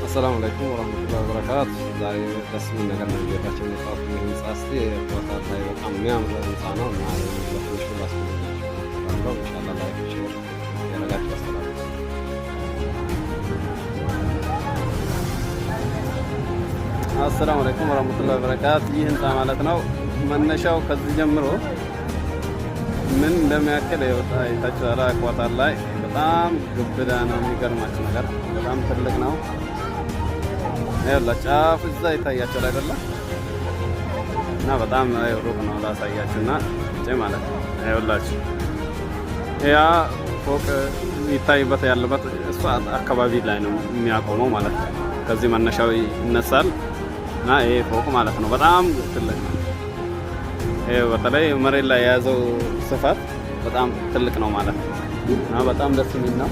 አሰላሙ አለይኩም ወራህመቱላሂ ወበረካቱ። ዛሬ ደስ የሚል ነገር ነው ቤታችን የመጣሁት። ህንጻ እስቲ ቦታው ላይ በጣም የሚያምር ህንጻ ነው እና ለፍሬሽ ባስቀምጣለሁ ኢንሻአላህ ላይክ ሼር ያደርጋችሁ አስተላልፉ። አሰላሙ አለይኩም ወራህመቱላሂ ወበረካቱ። ይህ ህንጻ ማለት ነው መነሻው ከዚህ ጀምሮ ምን እንደሚያክል ይታችኋል። አቋጣር ላይ በጣም ግብዳ ነው። የሚገርማችሁ ነገር በጣም ትልቅ ነው። ይኸውላችሁ ጫፍ እዛ ይታያችኋል አይደለም? እና በጣም ሩቅ ነው ላሳያችሁና እጄ ማለት ነው። ይኸውላችሁ ያ ፎቅ ይታይበት ያለበት እሱ አካባቢ ላይ ነው የሚያቆመው ማለት ነው። ከዚህ መነሻው ይነሳል እና ይሄ ፎቅ ማለት ነው በጣም ትልቅ ነው። ይሄ በተለይ መሬት ላይ የያዘው ስፋት በጣም ትልቅ ነው ማለት ነው እና በጣም ደስ የሚል ነው።